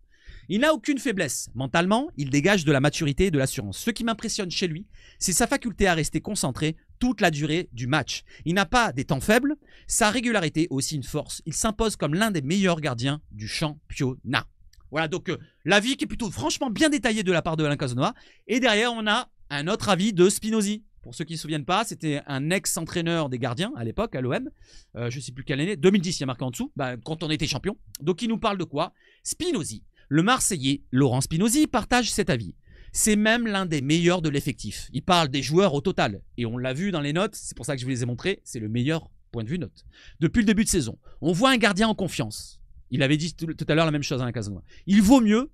A: Il n'a aucune faiblesse. Mentalement, il dégage de la maturité et de l'assurance. Ce qui m'impressionne chez lui, c'est sa faculté à rester concentré toute la durée du match. Il n'a pas des temps faibles, sa régularité est aussi une force. Il s'impose comme l'un des meilleurs gardiens du championnat. Voilà donc l'avis qui est plutôt franchement bien détaillé de la part de Alain Casanova. Et derrière, on a un autre avis de Spinozzi. Pour ceux qui ne se souviennent pas, c'était un ex-entraîneur des gardiens à l'époque, à l'OM. Je ne sais plus quelle année, 2010, il y a marqué en dessous, quand on était champion. Donc il nous parle de quoi? Spinozzi. Le Marseillais Laurent Spinozzi partage cet avis. C'est même l'un des meilleurs de l'effectif. Il parle des joueurs au total. Et on l'a vu dans les notes, c'est pour ça que je vous les ai montrés, c'est le meilleur point de vue note. Depuis le début de saison, on voit un gardien en confiance. Il avait dit tout à l'heure la même chose à la Casanova. Il vaut mieux,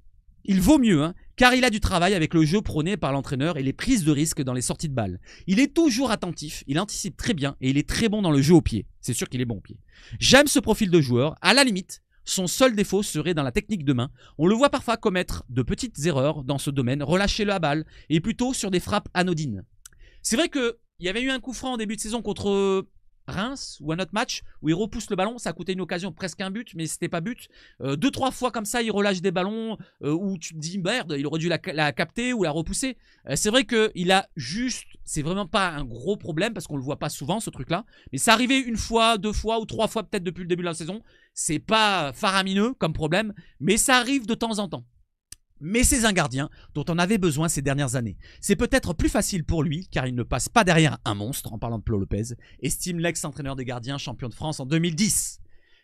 A: hein, car il a du travail avec le jeu prôné par l'entraîneur et les prises de risque dans les sorties de balles. Il est toujours attentif, il anticipe très bien et il est très bon dans le jeu au pied. C'est sûr qu'il est bon au pied. J'aime ce profil de joueur. À la limite, son seul défaut serait dans la technique de main. On le voit parfois commettre de petites erreurs dans ce domaine, relâcher la balle et plutôt sur des frappes anodines. C'est vrai qu'il y avait eu un coup franc en début de saison contre Reims ou un autre match où il repousse le ballon, ça a coûté une occasion, presque un but, mais c'était pas but. 2-3 fois comme ça, il relâche des ballons où tu te dis merde, il aurait dû la capter ou la repousser. C'est vrai qu'il a juste, c'est vraiment pas un gros problème parce qu'on le voit pas souvent ce truc-là, mais ça arrivait une fois, 2 fois ou 3 fois peut-être depuis le début de la saison. C'est pas faramineux comme problème, mais ça arrive de temps en temps. Mais c'est un gardien dont on avait besoin ces dernières années. C'est peut-être plus facile pour lui car il ne passe pas derrière un monstre, en parlant de Plo Lopez, estime l'ex-entraîneur des gardiens champion de France en 2010.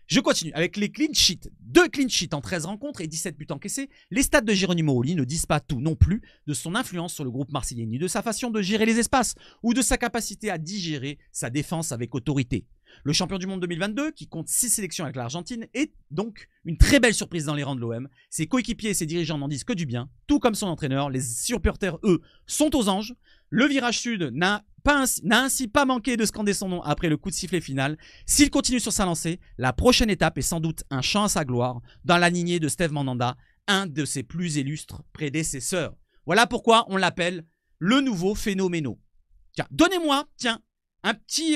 A: Je continue avec les clean sheets. 2 clean sheets en 13 rencontres et 17 buts encaissés. Les stats de Geronimo Rulli ne disent pas tout non plus de son influence sur le groupe marseillais, ni de sa façon de gérer les espaces ou de sa capacité à digérer sa défense avec autorité. Le champion du monde 2022, qui compte 6 sélections avec l'Argentine, est donc une très belle surprise dans les rangs de l'OM. Ses coéquipiers et ses dirigeants n'en disent que du bien, tout comme son entraîneur. Les supporters, eux, sont aux anges. Le virage sud n'a ainsi pas manqué de scander son nom après le coup de sifflet final. S'il continue sur sa lancée, la prochaine étape est sans doute un chant à sa gloire dans la lignée de Steve Mandanda, un de ses plus illustres prédécesseurs. Voilà pourquoi on l'appelle le nouveau Phénoméno. Tiens, donnez-moi, un petit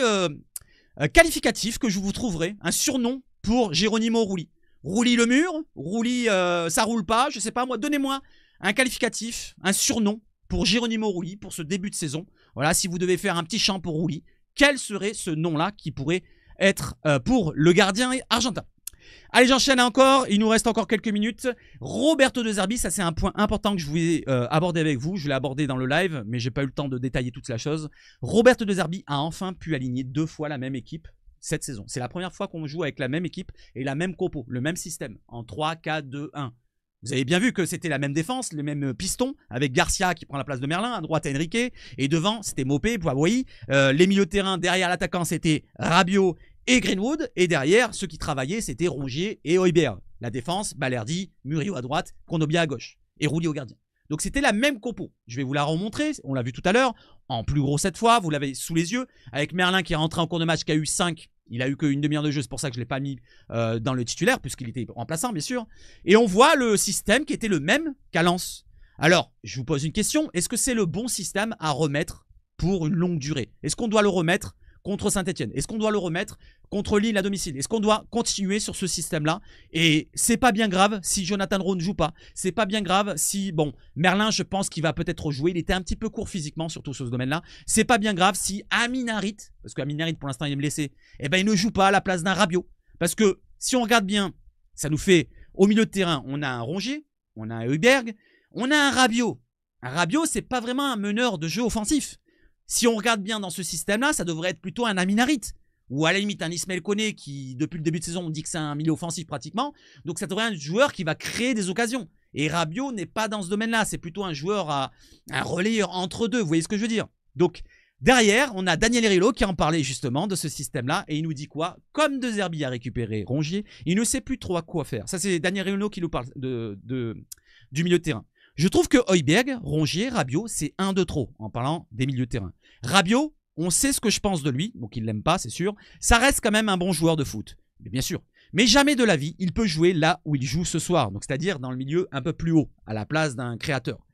A: qualificatif que je vous trouverai, un surnom pour Geronimo Rulli. Rulli le mur, Rulli ça roule pas, je sais pas moi, donnez-moi un qualificatif, un surnom pour Geronimo Rulli pour ce début de saison. Voilà, si vous devez faire un petit chant pour Rulli, quel serait ce nom-là qui pourrait être pour le gardien argentin? Allez, j'enchaîne encore, il nous reste encore quelques minutes. Roberto De Zerbi, ça c'est un point important que je voulais aborder avec vous. Je l'ai abordé dans le live, mais j'ai pas eu le temps de détailler toute la chose. Roberto De Zerbi a enfin pu aligner 2 fois la même équipe cette saison. C'est la première fois qu'on joue avec la même équipe et la même compo, le même système, en 3-4-2-1. Vous avez bien vu que c'était la même défense, les mêmes pistons, avec Garcia qui prend la place de Merlin, à droite Enrique, et devant c'était Mopé, Boaboui. Les milieux de terrain, derrière l'attaquant, c'était Rabiot et Greenwood, et derrière, ceux qui travaillaient, c'était Rongier et Højbjerg. La défense, Balerdi, Murillo à droite, Kondogbia à gauche, et Rulli au gardien. Donc c'était la même compo. Je vais vous la remontrer, on l'a vu tout à l'heure, en plus gros cette fois, vous l'avez sous les yeux, avec Merlin qui est rentré en cours de match, qui a eu 5, il a eu qu'une demi-heure de jeu, c'est pour ça que je ne l'ai pas mis dans le titulaire, puisqu'il était remplaçant, bien sûr. Et on voit le système qui était le même qu'à Lens. Alors, je vous pose une question, est-ce que c'est le bon système à remettre pour une longue durée? Est-ce qu'on doit le remettre contre Saint-Etienne? Est-ce qu'on doit le remettre contre Lille à domicile? Est-ce qu'on doit continuer sur ce système-là? Et c'est pas bien grave si Jonathan Rowe ne joue pas. C'est pas bien grave si, bon, Merlin, je pense qu'il va peut-être rejouer. Il était un petit peu court physiquement, surtout sur ce domaine-là. C'est pas bien grave si Amin Harit, parce qu'Amin Harit, pour l'instant, il est blessé, eh ben, il ne joue pas à la place d'un Rabiot. Parce que si on regarde bien, ça nous fait, au milieu de terrain, on a un Rongier, on a un Højbjerg, on a un Rabiot. Un Rabiot, c'est pas vraiment un meneur de jeu offensif. Si on regarde bien dans ce système-là, ça devrait être plutôt un Amin Harit. Ou à la limite un Ismaël Koné qui, depuis le début de saison, on dit que c'est un milieu offensif pratiquement. Donc ça devrait être un joueur qui va créer des occasions. Et Rabiot n'est pas dans ce domaine-là. C'est plutôt un joueur, un relayeur entre deux. Vous voyez ce que je veux dire? Donc derrière, on a Daniel Herrero qui en parlait justement de ce système-là. Et il nous dit quoi? Comme De Zerbi a récupéré Rongier, il ne sait plus trop à quoi faire. Ça, c'est Daniel Herrero qui nous parle du milieu de terrain. Je trouve que Højbjerg, Rongier, Rabiot, c'est un de trop en parlant des milieux de terrain. Rabiot, on sait ce que je pense de lui, donc il ne l'aime pas, c'est sûr. Ça reste quand même un bon joueur de foot, mais bien sûr. Mais jamais de la vie, il peut jouer là où il joue ce soir, donc c'est-à-dire dans le milieu un peu plus haut, à la place d'un créateur.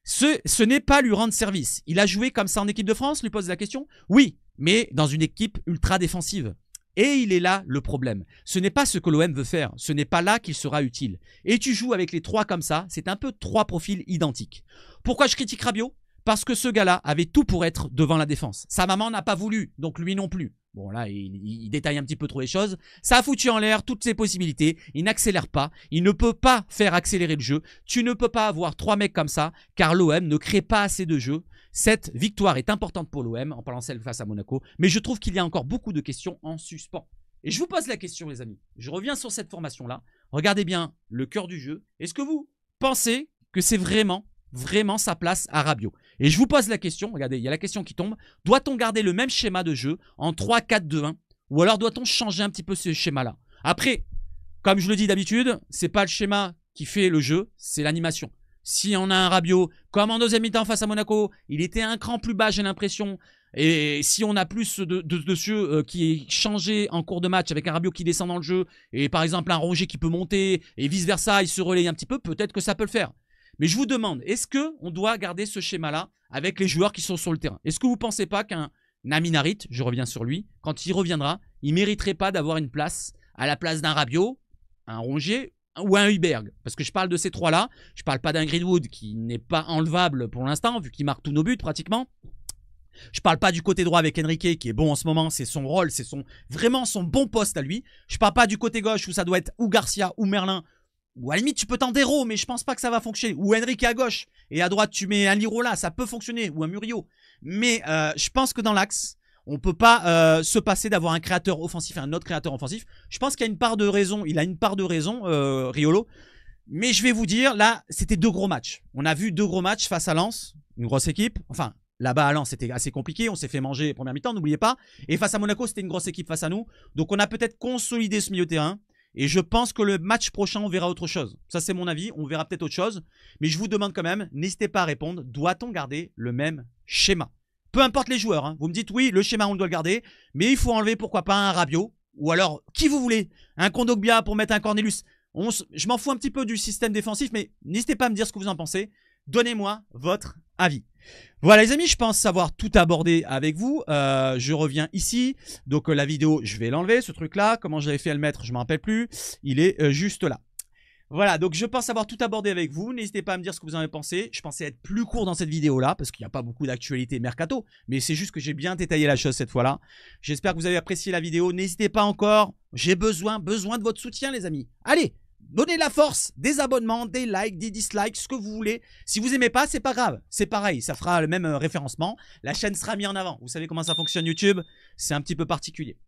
A: Ce n'est pas lui rendre service. Il a joué comme ça en équipe de France, lui pose la question? Oui, mais dans une équipe ultra défensive. Et il est là le problème. Ce n'est pas ce que l'OM veut faire. Ce n'est pas là qu'il sera utile. Et tu joues avec les 3 comme ça, c'est un peu 3 profils identiques. Pourquoi je critique Rabiot? Parce que ce gars-là avait tout pour être devant la défense. Sa maman n'a pas voulu, donc lui non plus. Bon là, il détaille un petit peu trop les choses. Ça a foutu en l'air toutes ses possibilités. Il n'accélère pas. Il ne peut pas faire accélérer le jeu. Tu ne peux pas avoir 3 mecs comme ça, car l'OM ne crée pas assez de jeu. Cette victoire est importante pour l'OM, en parlant celle face à Monaco. Mais je trouve qu'il y a encore beaucoup de questions en suspens. Et je vous pose la question, les amis. Je reviens sur cette formation-là. Regardez bien le cœur du jeu. Est-ce que vous pensez que c'est vraiment vraiment sa place à Rabiot. Et je vous pose la question, regardez, il y a la question qui tombe. Doit-on garder le même schéma de jeu en 3-4-2-1 ou alors doit-on changer un petit peu ce schéma-là? Après, comme je le dis d'habitude, c'est pas le schéma qui fait le jeu, c'est l'animation. Si on a un Rabiot, comme en deuxième mi-temps face à Monaco, il était un cran plus bas, j'ai l'impression. Et si on a plus de jeu qui est changé en cours de match avec un Rabiot qui descend dans le jeu, et par exemple un Rongier qui peut monter, et vice-versa, il se relaye un petit peu, peut-être que ça peut le faire. Mais je vous demande, est-ce qu'on doit garder ce schéma-là avec les joueurs qui sont sur le terrain? Est-ce que vous ne pensez pas qu'un Amin Harit, je reviens sur lui, quand il reviendra, il ne mériterait pas d'avoir une place à la place d'un Rabiot, un Rongier ou un Højbjerg? Parce que je parle de ces trois-là, je ne parle pas d'un Greenwood qui n'est pas enlevable pour l'instant, vu qu'il marque tous nos buts pratiquement. Je parle pas du côté droit avec Enrique qui est bon en ce moment, c'est son rôle, c'est vraiment son bon poste à lui. Je parle pas du côté gauche où ça doit être ou Garcia ou Merlin, ou à la limite tu peux tenter Hérault, mais je pense pas que ça va fonctionner. Ou Enrique à gauche et à droite tu mets un Lirola, ça peut fonctionner, ou un Murillo. Mais je pense que dans l'axe, on peut pas se passer d'avoir un créateur offensif et un autre créateur offensif. Je pense qu'il y a une part de raison, Riolo. Mais je vais vous dire, là, c'était 2 gros matchs. On a vu 2 gros matchs face à Lens, une grosse équipe. Enfin, là-bas à Lens, c'était assez compliqué. On s'est fait manger première mi-temps, n'oubliez pas. Et face à Monaco, c'était une grosse équipe face à nous. Donc, on a peut-être consolidé ce milieu de terrain. Et je pense que le match prochain, on verra autre chose. Ça, c'est mon avis. On verra peut-être autre chose. Mais je vous demande quand même, n'hésitez pas à répondre. Doit-on garder le même schéma? Peu importe les joueurs. Hein. Vous me dites, oui, le schéma, on doit le garder. Mais il faut enlever, pourquoi pas, un Rabiot. Ou alors, qui vous voulez? Un Kondogbia pour mettre un Cornelius. Je m'en fous un petit peu du système défensif, mais n'hésitez pas à me dire ce que vous en pensez. Donnez-moi votre avis. Voilà les amis, je pense savoir tout aborder avec vous. Je reviens ici. Donc la vidéo, je vais l'enlever, ce truc-là. Comment j'avais fait à le mettre, je ne me rappelle plus. Il est juste là. Voilà, donc je pense avoir tout abordé avec vous. N'hésitez pas à me dire ce que vous en avez pensé. Je pensais être plus court dans cette vidéo-là, parce qu'il n'y a pas beaucoup d'actualité mercato. Mais c'est juste que j'ai bien détaillé la chose cette fois-là. J'espère que vous avez apprécié la vidéo. N'hésitez pas encore. J'ai besoin de votre soutien les amis. Allez, donnez de la force, des abonnements, des likes, des dislikes, ce que vous voulez. Si vous aimez pas, c'est pas grave. C'est pareil, ça fera le même référencement. La chaîne sera mise en avant. Vous savez comment ça fonctionne YouTube? C'est un petit peu particulier.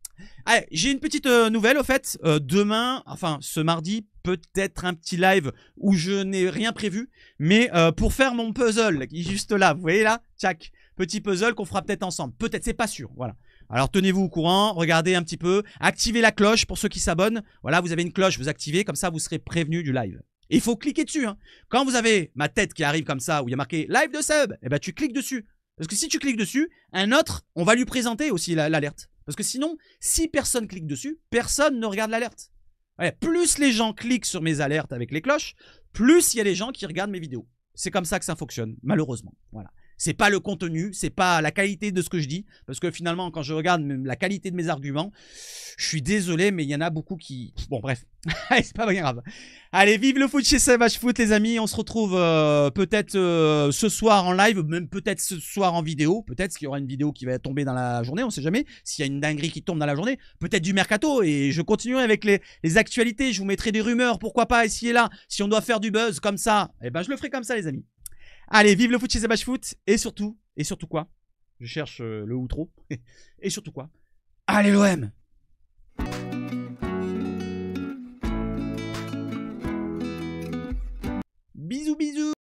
A: Allez, j'ai une petite nouvelle au fait. Demain, enfin ce mardi, peut-être un petit live où je n'ai rien prévu. Mais pour faire mon puzzle, qui est juste là, vous voyez là? Tchac, petit puzzle qu'on fera peut-être ensemble. Peut-être, c'est pas sûr. Voilà. Alors tenez-vous au courant, regardez un petit peu, activez la cloche pour ceux qui s'abonnent. Voilà, vous avez une cloche, vous activez, comme ça vous serez prévenu du live. Et il faut cliquer dessus. Hein. Quand vous avez ma tête qui arrive comme ça, où il y a marqué live de sub, eh ben tu cliques dessus. Parce que si tu cliques dessus, un autre, on va lui présenter aussi l'alerte. Parce que sinon, si personne clique dessus, personne ne regarde l'alerte. Ouais, plus les gens cliquent sur mes alertes avec les cloches, plus il y a des gens qui regardent mes vidéos. C'est comme ça que ça fonctionne, malheureusement. Voilà. C'est pas le contenu, c'est pas la qualité de ce que je dis. Parce que finalement, quand je regarde la qualité de mes arguments, je suis désolé, mais il y en a beaucoup qui... Bon, bref. C'est pas bien grave. Allez, vive le foot chez Savage Foot, les amis. On se retrouve peut-être ce soir en live, même peut-être ce soir en vidéo. Peut-être qu'il y aura une vidéo qui va tomber dans la journée, on sait jamais. S'il y a une dinguerie qui tombe dans la journée, peut-être du mercato. Et je continuerai avec les actualités. Je vous mettrai des rumeurs, pourquoi pas, ici et là. Si on doit faire du buzz comme ça, eh ben je le ferai comme ça, les amis. Allez, vive le foot chez Savage Foot. Et surtout quoi? Je cherche le outro. Et surtout quoi? Allez l'OM! Bisous, bisous!